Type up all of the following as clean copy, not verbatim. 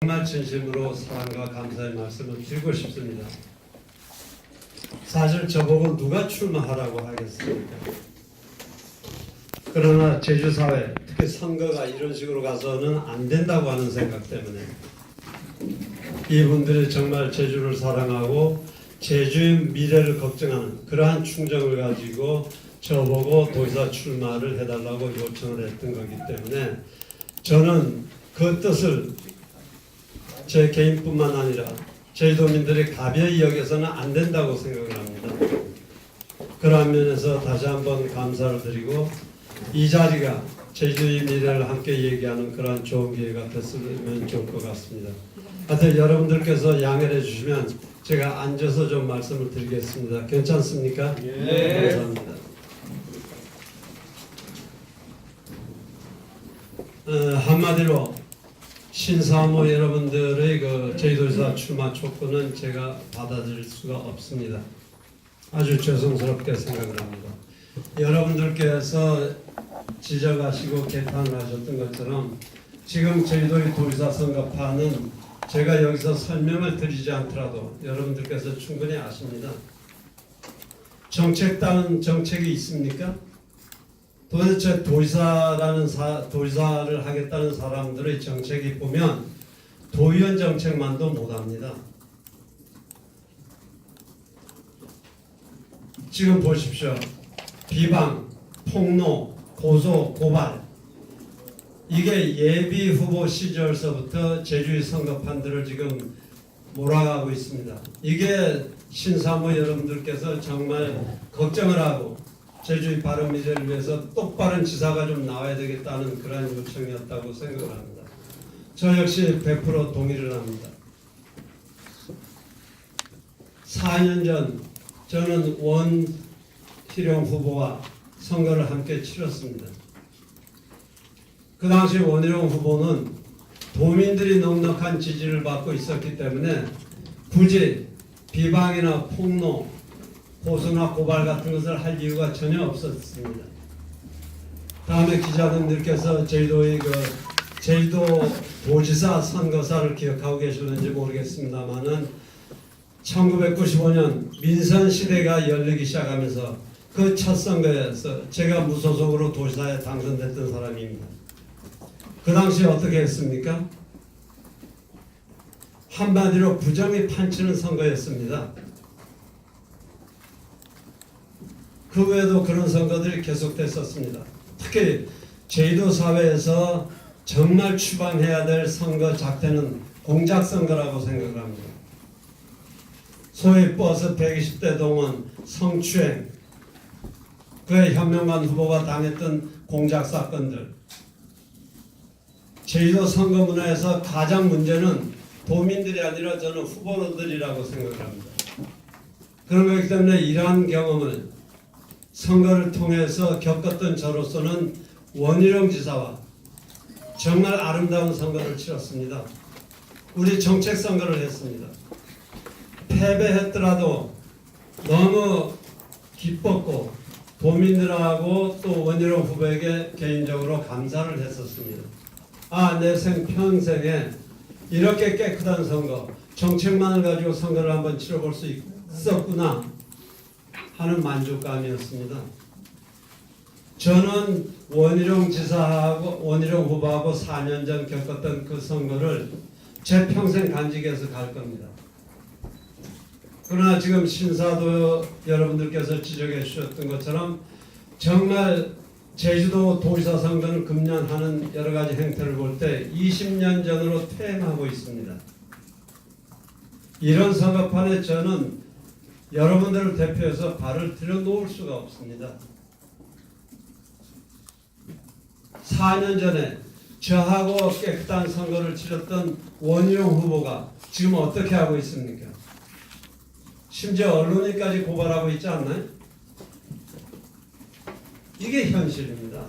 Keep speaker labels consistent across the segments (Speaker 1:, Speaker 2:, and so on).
Speaker 1: 정말 진심으로 사랑과 감사의 말씀을 드리고 싶습니다. 사실 저보고 누가 출마하라고 하겠습니까? 그러나 제주사회, 특히 선거가 이런 식으로 가서는 안 된다고 하는 생각 때문에 이분들이 정말 제주를 사랑하고 제주의 미래를 걱정하는 그러한 충정을 가지고 저보고 도지사 출마를 해달라고 요청을 했던 거기 때문에 저는 그 뜻을 제 개인뿐만 아니라 제주도민들이 가벼이 여겨서는 안 된다고 생각을 합니다. 그러한 면에서 다시 한번 감사를 드리고 이 자리가 제주의 미래를 함께 얘기하는 그러한 좋은 기회가 됐으면 좋을 것 같습니다. 하여튼 여러분들께서 양해를 해주시면 제가 앉아서 좀 말씀을 드리겠습니다. 괜찮습니까?
Speaker 2: 네.
Speaker 1: 감사합니다. 한마디로 신사모 여러분들의 그 제주도지사 출마 촉구는 제가 받아들일 수가 없습니다. 아주 죄송스럽게 생각을 합니다. 여러분들께서 지적하시고 개탄을 하셨던 것처럼 지금 제주도의 도지사 선거판은 제가 여기서 설명을 드리지 않더라도 여러분들께서 충분히 아십니다. 정책다운 정책이 있습니까? 도대체 도지사를 하겠다는 사람들의 정책이 보면 도의원 정책만도 못합니다. 지금 보십시오. 비방, 폭로, 고소, 고발 이게 예비 후보 시절서부터 제주의 선거판들을 지금 몰아가고 있습니다. 이게 신사모 여러분들께서 정말 걱정을 하고 제주의 바른 미래를 위해서 똑바른 지사가 좀 나와야 되겠다는 그런 요청이었다고 생각을 합니다. 저 역시 100% 동의를 합니다. 4년 전 저는 원희룡 후보와 선거를 함께 치렀습니다. 그 당시 원희룡 후보는 도민들이 넉넉한 지지를 받고 있었기 때문에 굳이 비방이나 폭로, 고소나 고발 같은 것을 할 이유가 전혀 없었습니다. 다음에 기자분들께서 제주도의 제주도 도지사 선거사를 기억하고 계시는지 모르겠습니다만은 1995년 민선 시대가 열리기 시작하면서 그 첫 선거에서 제가 무소속으로 도지사에 당선됐던 사람입니다. 그 당시 어떻게 했습니까? 한마디로 부정이 판치는 선거였습니다. 그 외에도 그런 선거들이 계속됐었습니다. 특히 제주도 사회에서 정말 추방해야 될 선거 작태는 공작선거라고 생각을 합니다. 소위 버스 120대 동원, 성추행, 그의 현명관 후보가 당했던 공작사건들, 제주도 선거 문화에서 가장 문제는 도민들이 아니라 저는 후보들이라고 생각을 합니다. 그런 거기 때문에 이러한 경험을 선거를 통해서 겪었던 저로서는 원희룡 지사와 정말 아름다운 선거를 치렀습니다. 우리 정책 선거를 했습니다. 패배했더라도 너무 기뻤고 도민들하고 또 원희룡 후보에게 개인적으로 감사를 했었습니다. 내 평생에 이렇게 깨끗한 선거, 정책만을 가지고 선거를 한번 치러볼 수 있었구나 하는 만족감이었습니다. 저는 원희룡 지사하고 원희룡 후보하고 4년 전 겪었던 그 선거를 제 평생 간직해서 갈 겁니다. 그러나 지금 신사도 여러분들께서 지적해 주셨던 것처럼 정말 제주도 도지사 선거는 금년하는 여러 가지 행태를 볼 때 20년 전으로 퇴행하고 있습니다. 이런 선거판에 저는 여러분들을 대표해서 발을 들여놓을 수가 없습니다. 4년 전에 저하고 깨끗한 선거를 치렀던 원희룡 후보가 지금 어떻게 하고 있습니까? 심지어 언론인까지 고발하고 있지 않나요? 이게 현실입니다.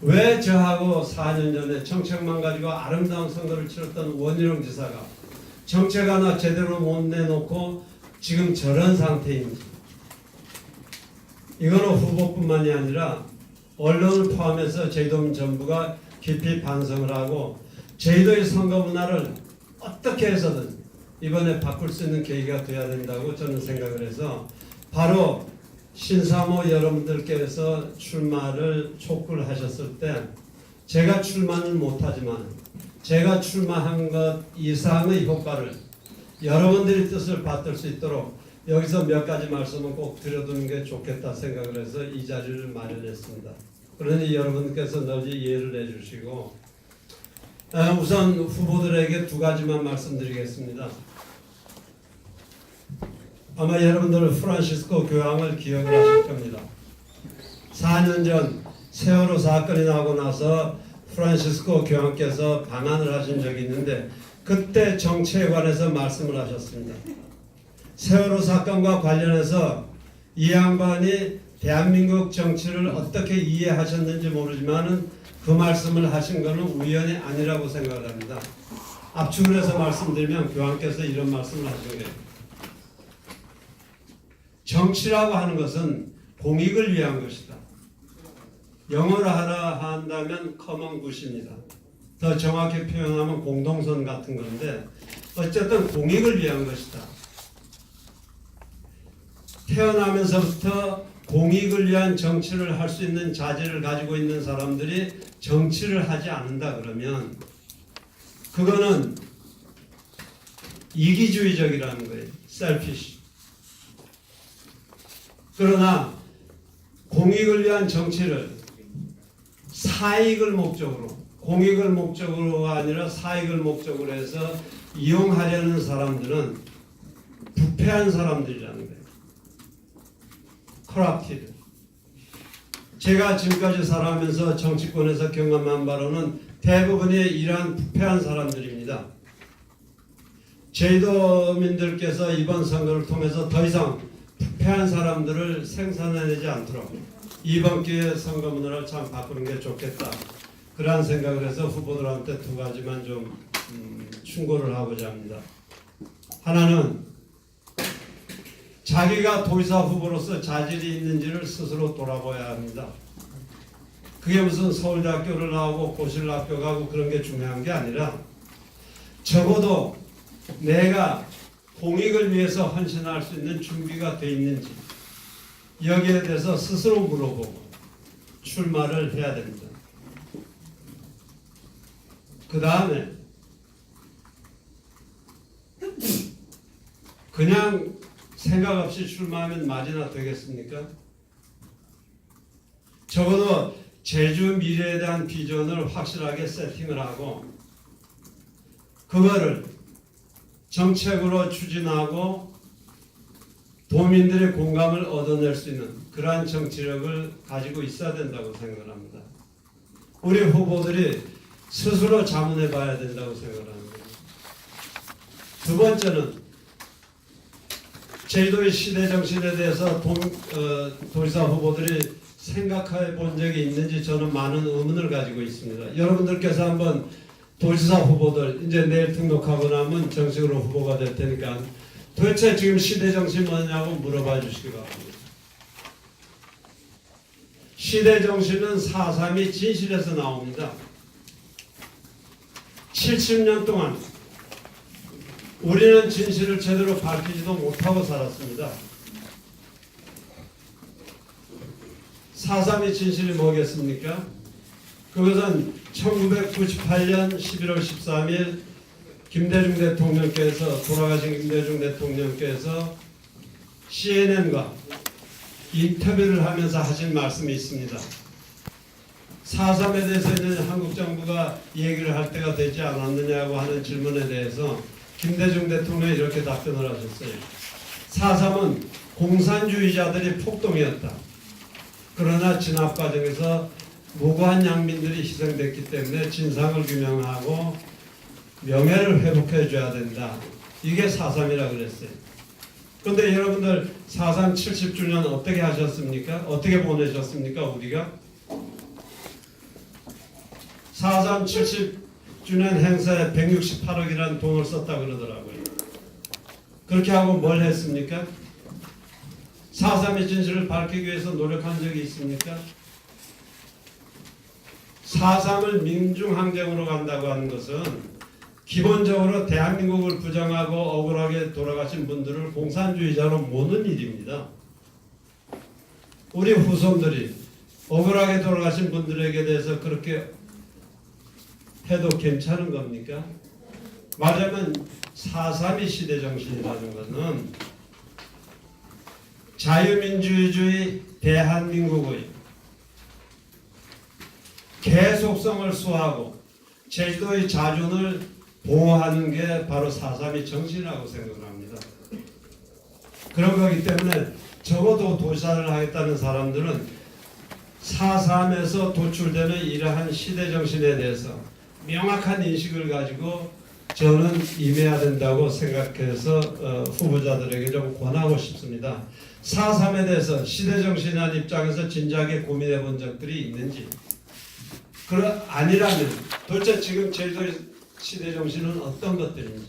Speaker 1: 왜 저하고 4년 전에 정책만 가지고 아름다운 선거를 치렀던 원희룡 지사가 정책 하나 제대로 못 내놓고 지금 저런 상태인지, 이거는 후보뿐만이 아니라 언론을 포함해서 제주도민 전부가 깊이 반성을 하고 제주도의 선거 문화를 어떻게 해서든 이번에 바꿀 수 있는 계기가 돼야 된다고 저는 생각을 해서 바로 신사모 여러분들께서 출마를 촉구를 하셨을 때 제가 출마는 못하지만 제가 출마한 것 이상의 효과를 여러분들의 뜻을 받들 수 있도록 여기서 몇 가지 말씀은 꼭 드려두는 게 좋겠다 생각을 해서 이 자리를 마련했습니다. 그러니 여러분께서 널리 이해를 해주시고 우선 후보들에게 두 가지만 말씀드리겠습니다. 아마 여러분들은 프란시스코 교황을 기억을 하실 겁니다. 4년 전 세월호 사건이 나고 나서 프란시스코 교황께서 방한을 하신 적이 있는데 그때 정치에 관해서 말씀을 하셨습니다. 세월호 사건과 관련해서 이 양반이 대한민국 정치를 어떻게 이해하셨는지 모르지만 그 말씀을 하신 것은 우연이 아니라고 생각을 합니다. 압축을 해서 말씀드리면 교황께서 이런 말씀을 하신 거예요. 정치라고 하는 것은 공익을 위한 것이다. 영어로 하라 한다면 커먼 굿입니다. 더 정확히 표현하면 공동선 같은 건데 어쨌든 공익을 위한 것이다. 태어나면서부터 공익을 위한 정치를 할 수 있는 자질을 가지고 있는 사람들이 정치를 하지 않는다 그러면 그거는 이기주의적이라는 거예요. selfish. 그러나 공익을 위한 정치를 사익을 목적으로, 공익을 목적으로가 아니라 사익을 목적으로 해서 이용하려는 사람들은 부패한 사람들이라는 거예요. corrupted. 제가 지금까지 살아가면서 정치권에서 경험한 바로는 대부분이 이러한 부패한 사람들입니다. 제주도민들께서 이번 선거를 통해서 더 이상 부패한 사람들을 생산해내지 않도록 이번 기회에 선거 문화를 참 바꾸는 게 좋겠다. 그러한 생각을 해서 후보들한테 두 가지만 좀 충고를 하고자 합니다. 하나는 자기가 도의사 후보로서 자질이 있는지를 스스로 돌아봐야 합니다. 그게 무슨 서울대학교를 나오고 고시학교 가고 그런 게 중요한 게 아니라 적어도 내가 공익을 위해서 헌신할 수 있는 준비가 돼 있는지 여기에 대해서 스스로 물어보고 출마를 해야 됩니다. 그 다음에 그냥 생각 없이 출마하면 말이나 되겠습니까? 적어도 제주 미래에 대한 비전을 확실하게 세팅을 하고 그거를 정책으로 추진하고 도민들의 공감을 얻어낼 수 있는 그러한 정치력을 가지고 있어야 된다고 생각합니다. 우리 후보들이 스스로 자문해 봐야 된다고 생각합니다. 두 번째는 제주도의 시대 정신에 대해서 도지사 후보들이 생각해 본 적이 있는지 저는 많은 의문을 가지고 있습니다. 여러분들께서 한번 도지사 후보들 이제 내일 등록하고 나면 정식으로 후보가 될 테니까 도대체 지금 시대 정신이 뭐냐고 물어봐 주시기 바랍니다. 시대 정신은 4.3이 진실에서 나옵니다. 70년 동안 우리는 진실을 제대로 밝히지도 못하고 살았습니다. 4.3의 진실이 뭐겠습니까? 그것은 1998년 11월 13일 김대중 대통령께서 돌아가신 김대중 대통령께서 CNN과 인터뷰를 하면서 하신 말씀이 있습니다. 4.3에 대해서 이제 한국 정부가 얘기를 할 때가 되지 않았느냐고 하는 질문에 대해서 김대중 대통령이 이렇게 답변을 하셨어요. 4.3은 공산주의자들이 폭동이었다. 그러나 진압 과정에서 무고한 양민들이 희생됐기 때문에 진상을 규명하고 명예를 회복해 줘야 된다. 이게 4.3이라고 그랬어요. 그런데 여러분들 4.3 70주년 어떻게 하셨습니까? 어떻게 보내셨습니까? 우리가 4.3 70주년 행사에 168억이라는 돈을 썼다 그러더라고요. 그렇게 하고 뭘 했습니까? 4.3의 진실을 밝히기 위해서 노력한 적이 있습니까? 4.3을 민중항쟁으로 간다고 하는 것은 기본적으로 대한민국을 부정하고 억울하게 돌아가신 분들을 공산주의자로 모는 일입니다. 우리 후손들이 억울하게 돌아가신 분들에게 대해서 그렇게 해도 괜찮은 겁니까? 말하자면 4.3의 시대정신이라는 것은 자유민주주의 대한민국의 계속성을 수호하고 제주도의 자존을 보호하는 게 바로 4.3의 정신이라고 생각을 합니다. 그런 거기 때문에 적어도 도시사를 하겠다는 사람들은 4.3에서 도출되는 이러한 시대정신에 대해서 명확한 인식을 가지고 저는 임해야 된다고 생각해서 후보자들에게 좀 권하고 싶습니다. 4.3에 대해서 시대정신이라는 입장에서 진지하게 고민해 본 적들이 있는지, 아니라면 도대체 지금 제주도의 시대정신은 어떤 것들인지,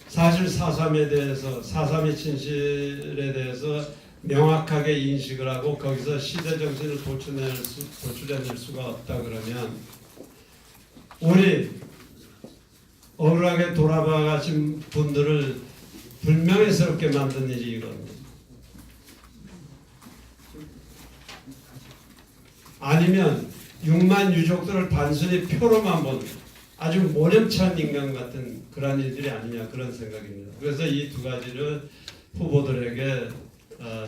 Speaker 1: 사실 4.3에 대해서 4.3의 진실에 대해서 명확하게 인식을 하고 거기서 시대정신을 도출해낼 수가 없다 그러면 우리 억울하게 돌아가신 분들을 불명예스럽게 만든 일이 이겁니다. 아니면 6만 유족들을 단순히 표로만 본 아주 모렴치한 인간 같은 그런 일들이 아니냐, 그런 생각입니다. 그래서 이 두 가지를 후보들에게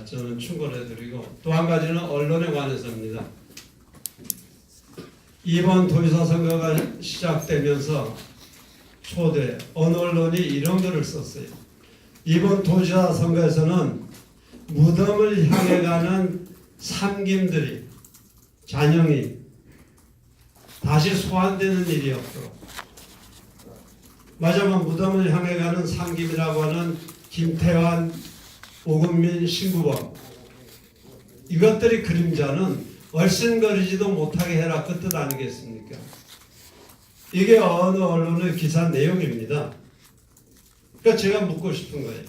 Speaker 1: 저는 충고해드리고, 또 한 가지는 언론에 관해서입니다. 이번 도지사 선거가 시작되면서 초대 어느 언론이 이런 글을 썼어요. 이번 도지사 선거에서는 무덤을 향해 가는 삼김들이, 잔영이 다시 소환되는 일이 없도록, 마지막 무덤을 향해 가는 삼김이라고 하는 김태환, 오금민, 신구범, 이것들이 그림자는 얼씬거리지도 못하게 해라, 그 뜻 아니겠습니까? 이게 어느 언론의 기사 내용입니다. 그러니까 제가 묻고 싶은 거예요.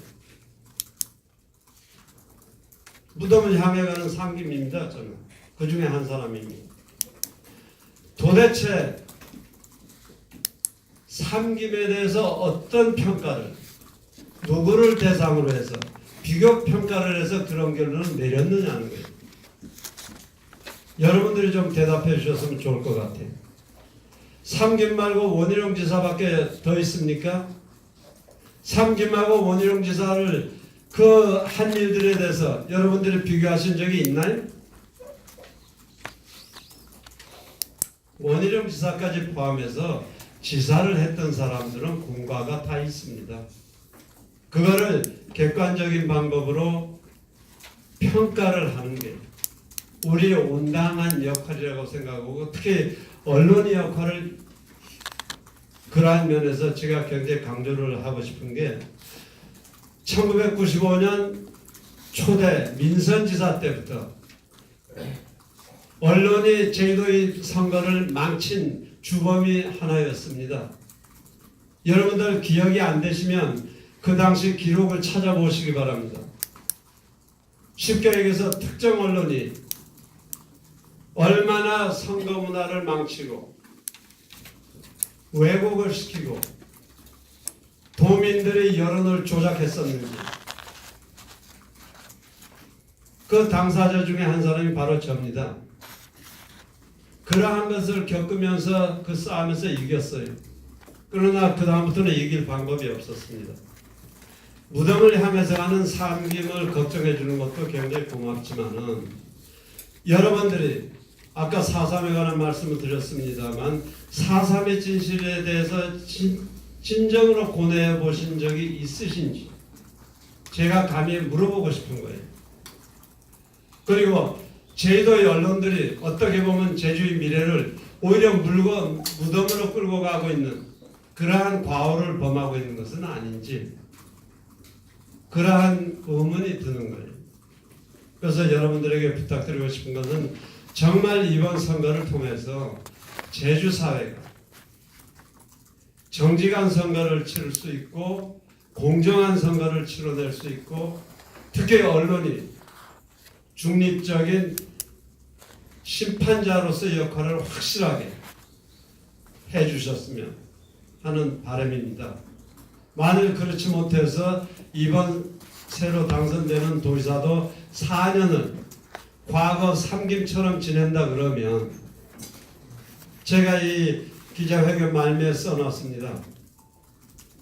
Speaker 1: 무덤을 향해 가는 삼김입니다. 저는 그 중에 한 사람입니다. 도대체 삼김에 대해서 어떤 평가를, 누구를 대상으로 해서 비교 평가를 해서 그런 결론을 내렸느냐는 거예요. 여러분들이 좀 대답해 주셨으면 좋을 것 같아요. 삼김 말고 원희룡 지사밖에 더 있습니까? 삼김하고 원희룡 지사를 그 한 일들에 대해서 여러분들이 비교하신 적이 있나요? 원희룡 지사까지 포함해서 지사를 했던 사람들은 공과가 다 있습니다. 그거를 객관적인 방법으로 평가를 하는 게 우리의 온당한 역할이라고 생각하고, 특히 언론의 역할을 그러한 면에서 제가 굉장히 강조를 하고 싶은 게 1995년 초대 민선지사 때부터 언론이 제주도의 선거를 망친 주범이 하나였습니다. 여러분들 기억이 안 되시면 그 당시 기록을 찾아보시기 바랍니다. 쉽게 얘기해서 특정 언론이 얼마나 선거 문화를 망치고 왜곡을 시키고 도민들의 여론을 조작했었는지, 그 당사자 중에 한 사람이 바로 저입니다. 그러한 것을 겪으면서 그 싸움에서 이겼어요. 그러나 그 다음부터는 이길 방법이 없었습니다. 무덤을 향해서 가는 삼김을 걱정해 주는 것도 굉장히 고맙지만은, 여러분들이 아까 4.3에 관한 말씀을 드렸습니다만 4.3의 진실에 대해서 진정으로 고뇌해 보신 적이 있으신지 제가 감히 물어보고 싶은 거예요. 그리고 제주도의 언론들이 어떻게 보면 제주의 미래를 오히려 무덤으로 끌고 가고 있는 그러한 과오를 범하고 있는 것은 아닌지, 그러한 의문이 드는 거예요. 그래서 여러분들에게 부탁드리고 싶은 것은 정말 이번 선거를 통해서 제주 사회가 정직한 선거를 치를 수 있고 공정한 선거를 치러낼 수 있고, 특히 언론이 중립적인 심판자로서의 역할을 확실하게 해주셨으면 하는 바람입니다. 만일 그렇지 못해서 이번 새로 당선되는 도지사도 4년을 과거 삼김처럼 지낸다 그러면 제가 이 기자회견 말미에 써놨습니다.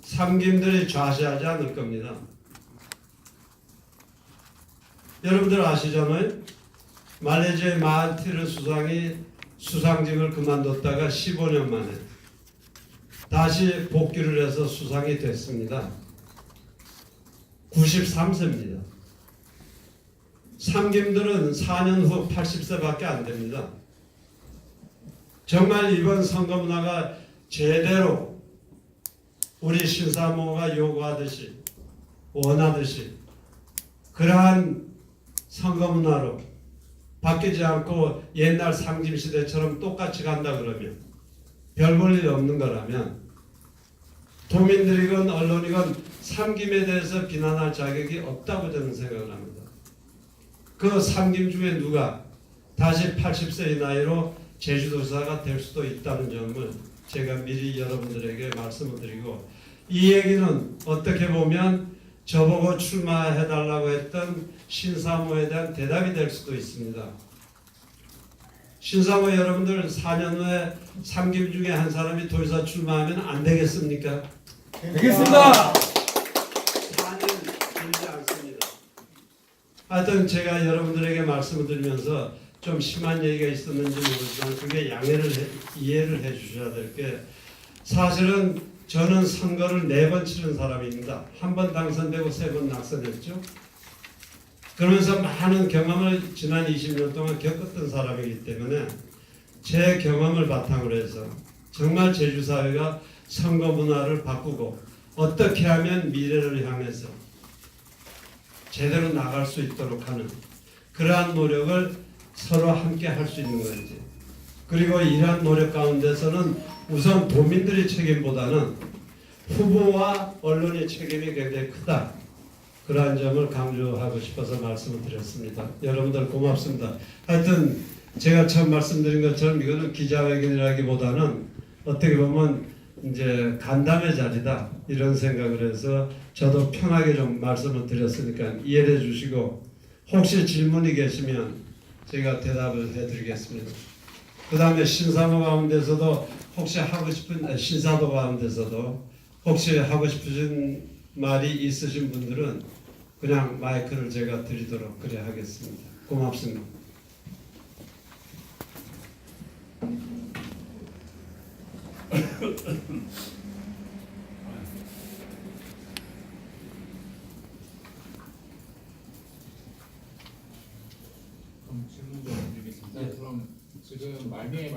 Speaker 1: 삼김들이 좌시하지 않을 겁니다. 여러분들 아시잖아요. 말레이시아의 마하티르 수상이 수상직을 그만뒀다가 15년 만에 다시 복귀를 해서 수상이 됐습니다. 93세입니다. 삼김들은 4년 후 80세밖에 안 됩니다. 정말 이번 선거 문화가 제대로 우리 신사모가 요구하듯이 원하듯이 그러한 선거 문화로 바뀌지 않고 옛날 상김시대처럼 똑같이 간다 그러면 별 볼 일 없는 거라면 도민들이건 언론이건 삼김에 대해서 비난할 자격이 없다고 저는 생각을 합니다. 그 삼김 중에 누가 다시 80세의 나이로 제주도지사가 될 수도 있다는 점을 제가 미리 여러분들에게 말씀을 드리고, 이 얘기는 어떻게 보면 저보고 출마해달라고 했던 신사모에 대한 대답이 될 수도 있습니다. 신사모 여러분들 4년 후에 삼김 중에 한 사람이 도지사 출마하면 안 되겠습니까?
Speaker 2: 되겠습니다.
Speaker 1: 4년 길지 않습니다. 하여튼 제가 여러분들에게 말씀을 드리면서 좀 심한 얘기가 있었는지 모르지만 그게 이해를 해 주셔야 될 게, 사실은 저는 선거를 4번 치른 사람입니다. 한 번 당선되고 3번 낙선했죠. 그러면서 많은 경험을 지난 20년 동안 겪었던 사람이기 때문에 제 경험을 바탕으로 해서 정말 제주사회가 선거 문화를 바꾸고 어떻게 하면 미래를 향해서 제대로 나갈 수 있도록 하는 그러한 노력을 서로 함께 할 수 있는 건지, 그리고 이러한 노력 가운데서는 우선 도민들의 책임보다는 후보와 언론의 책임이 굉장히 크다, 그러한 점을 강조하고 싶어서 말씀을 드렸습니다. 여러분들 고맙습니다. 하여튼 제가 처음 말씀드린 것처럼 이거는 기자회견이라기보다는 어떻게 보면 이제 간담회 자리다 이런 생각을 해서 저도 편하게 좀 말씀을 드렸으니까 이해해 주시고, 혹시 질문이 계시면 제가 대답을 해드리겠습니다. 그 다음에 신사모 가운데서도 혹시 하고 싶은, 신사도 가운데서도 혹시 하고 싶으신 말이 있으신 분들은 그냥 마이크를 제가 드리도록 그래 하겠습니다. 고맙습니다.
Speaker 3: 그럼 질문 좀 드리겠습니다.
Speaker 2: 네.
Speaker 3: 그럼 지금 말미에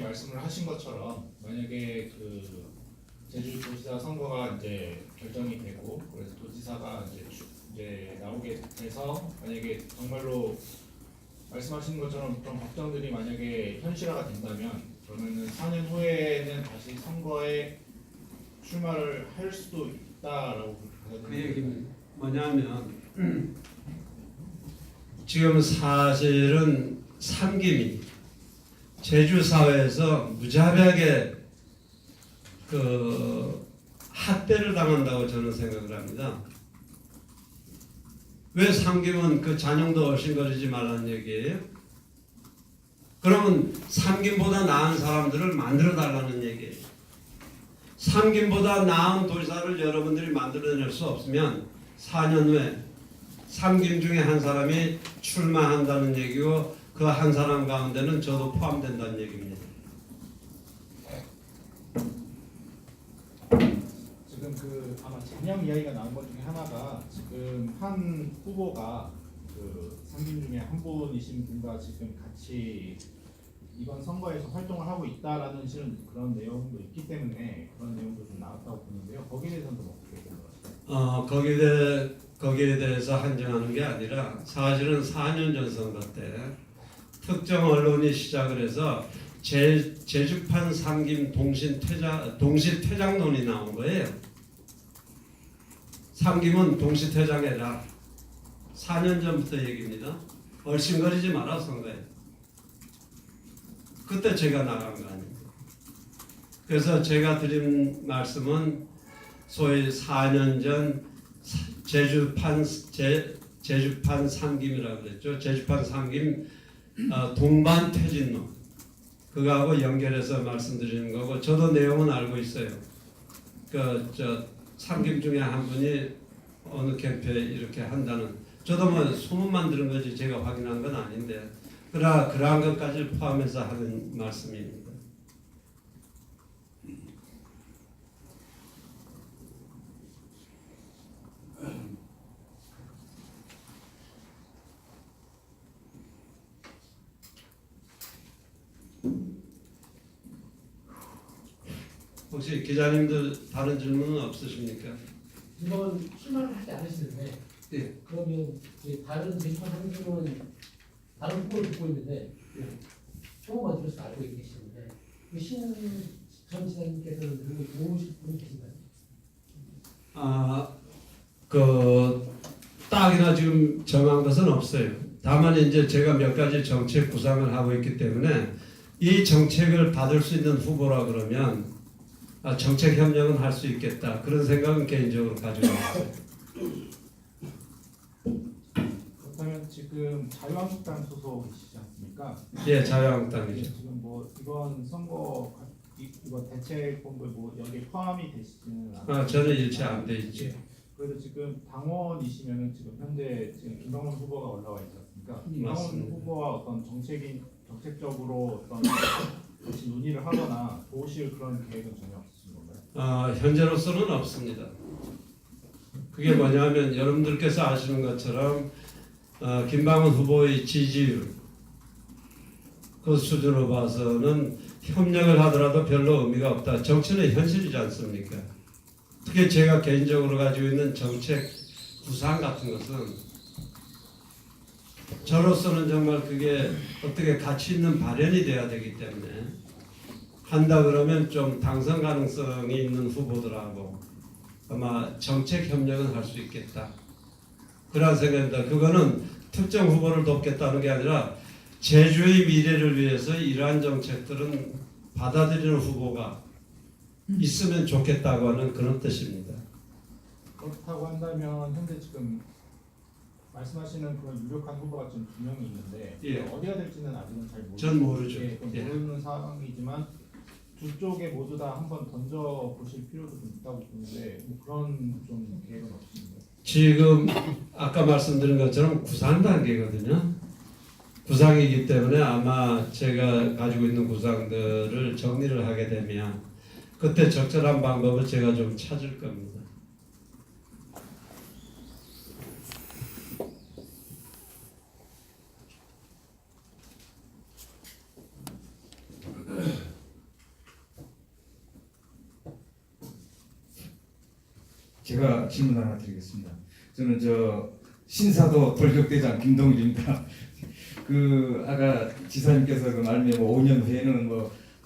Speaker 3: 말씀을 하신 것처럼 만약에 그 제주도지사 선거가 이제 결정이 되고 그래서 도지사가 이제 나오게 돼서 만약에 정말로 말씀하신 것처럼 그런 걱정들이 만약에 현실화가 된다면 그러면은 4년 후에는 다시 선거에 출마를 할 수도 있다라고
Speaker 1: 그 얘기는 뭐냐면 지금 사실은 삼김이 제주 사회에서 무자비하게 그 학대를 당한다고 저는 생각을 합니다. 왜 삼김은 그 잔영도 얼씬거리지 말라는 얘기예요? 그러면 삼김보다 나은 사람들을 만들어 달라는 얘기예요. 삼김보다 나은 도지사를 여러분들이 만들어낼 수 없으면 4년 후에 삼김 중에 한 사람이 출마한다는 얘기고, 그 한 사람 가운데는 저도 포함된다는 얘기입니다.
Speaker 3: 지금 그 아마 잔영 이야기가 나온 것 중에 하나가 지금 한 후보가 그 상임 중에 한 분이신 분과 지금 같이 이번 선거에서 활동을 하고 있다라는 실은 그런 내용도 있기 때문에 그런 내용도 좀 나왔다고 보는데요. 거기에 대해서는 좀 어떻게 생각하세요?
Speaker 1: 거기에 대해서 한정하는 게 아니라 사실은 4년 전 선거 때 특정 언론이 시작을 해서 제주판 삼김 동시 퇴장론이 나온 거예요. 삼김은 동시 퇴장해라. 4년 전부터 얘기입니다. 얼씬거리지 마라 선거에. 그때 제가 나간 거 아닙니까? 그래서 제가 드린 말씀은 소위 4년 전 제주판 삼김이라고 그랬죠. 제주판 삼김 동반 퇴진론 그거하고 연결해서 말씀드리는 거고, 저도 내용은 알고 있어요. 저 삼김 중에 한 분이 어느 캠프에 이렇게 한다는, 저도 뭐 소문만 들은 거지 제가 확인한 건 아닌데, 그러한 것까지 포함해서 하는 말씀입니다. 혹시 기자님들 다른 질문은 없으십니까?
Speaker 4: 이번 출마를 하지 않으시는데
Speaker 1: 예.
Speaker 4: 그러면 이제 다른 대표한 상주는 다른 후보를 듣고 있는데 후보만 들어서 알고 계시는데 신전 지사님께서는 그걸 도우실 분이 계신가요?
Speaker 1: 딱이나 지금 정한 것은 없어요. 다만 이제 제가 몇 가지 정책 구상을 하고 있기 때문에 이 정책을 받을 수 있는 후보라 그러면 정책 협력은 할 수 있겠다, 그런 생각은 개인적으로 가지고 있어요.
Speaker 3: 그렇다면 지금 자유한국당 소속이시지 않습니까?
Speaker 1: 예, 자유한국당이죠.
Speaker 3: 지금 뭐 이번 선거 이번 대책본부에 뭐 여기에 포함이 되시지는 않아요.
Speaker 1: 저는 일체 안 돼 있죠.
Speaker 3: 그래도 지금 당원이시면은 지금 현재 지금 김병원 후보가 올라와 있지 않습니까? 김병원
Speaker 1: 맞습니다.
Speaker 3: 후보와 어떤 정책적으로 어떤 같이 논의를 하거나 도우실 그런 계획은 전혀 없으신 건가요?
Speaker 1: 현재로서는 없습니다. 그게 뭐냐면 여러분들께서 아시는 것처럼 김방원 후보의 지지율 그 수준으로 봐서는 협력을 하더라도 별로 의미가 없다. 정치는 현실이지 않습니까? 특히 제가 개인적으로 가지고 있는 정책 구상 같은 것은 저로서는 정말 그게 어떻게 가치 있는 발현이 돼야 되기 때문에, 한다 그러면 좀 당선 가능성이 있는 후보들하고 아마 정책 협력은 할 수 있겠다, 그런 생각입니다. 그거는 특정 후보를 돕겠다는 게 아니라 제주의 미래를 위해서 이러한 정책들은 받아들이는 후보가 있으면 좋겠다고 하는 그런 뜻입니다.
Speaker 3: 그렇다고 한다면 현재 지금 말씀하시는 그런 유력한 후보가 지금 2명이 있는데
Speaker 1: 예.
Speaker 3: 어디가 될지는 아직은 잘 모르죠.
Speaker 1: 전 모르죠.
Speaker 3: 예,
Speaker 1: 예.
Speaker 3: 모르는 상황이지만 두 쪽에 모두 다 한번 던져 보실 필요도 좀 있다고 보는데 뭐 그런 좀 계획은 없으신가요?
Speaker 1: 지금 아까 말씀드린 것처럼 구상 단계거든요. 구상이기 때문에 아마 제가 가지고 있는 구상들을 정리를 하게 되면 그때 적절한 방법을 제가 좀 찾을 겁니다.
Speaker 2: 제가 질문 하나 드리겠습니다. 저는 신사도 돌격대장 김동일입니다. 아까 지사님께서 그 말미에 5년 후에는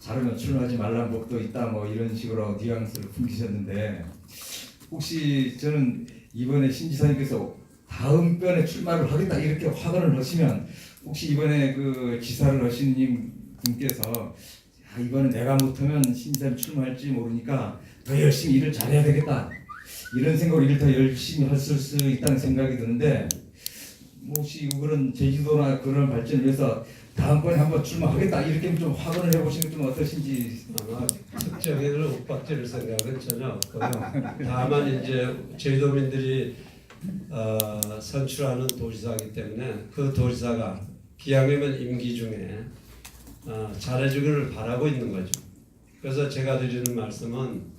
Speaker 2: 자르면 출마하지 말라는 법도 있다 이런 식으로 뉘앙스를 풍기셨는데, 혹시 저는 이번에 신 지사님께서 다음 번에 출마를 하겠다 이렇게 확언을 하시면, 혹시 이번에 그 지사를 하신 분께서 이번에 내가 못하면 신 지사님 출마할지 모르니까 더 열심히 일을 잘해야 되겠다, 이런 생각으로 일을 더 열심히 했을 수 있다는 생각이 드는데, 혹시 그런 제주도나 그런 발전을 위해서 다음번에 한번 출마하겠다 이렇게 좀 확언을 해보시면 좀 어떠신지.
Speaker 1: 아마 특정인을 윽박지를 생각은 전혀 없고요. 다만 이제 제주도민들이 선출하는 도지사이기 때문에 그 도지사가 기왕이면 임기 중에 잘해주기를 바라고 있는 거죠. 그래서 제가 드리는 말씀은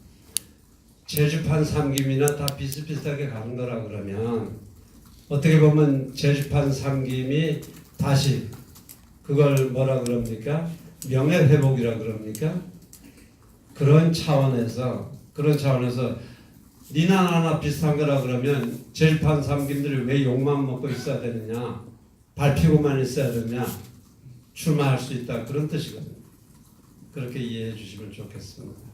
Speaker 1: 제주판 삼김이나 다 비슷비슷하게 가는 거라 그러면, 어떻게 보면 제주판 삼김이 다시 그걸 뭐라 그럽니까? 명예회복이라 그럽니까? 그런 차원에서 니나 나나 비슷한 거라 그러면 제주판 삼김들이 왜 욕만 먹고 있어야 되느냐, 밟히고만 있어야 되느냐, 출마할 수 있다, 그런 뜻이거든요. 그렇게 이해해 주시면 좋겠습니다.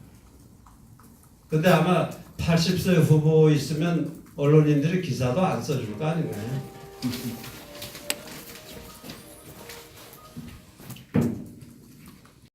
Speaker 1: 근데 아마 80세 후보 있으면 언론인들이 기사도 안 써줄 거 아닌가요?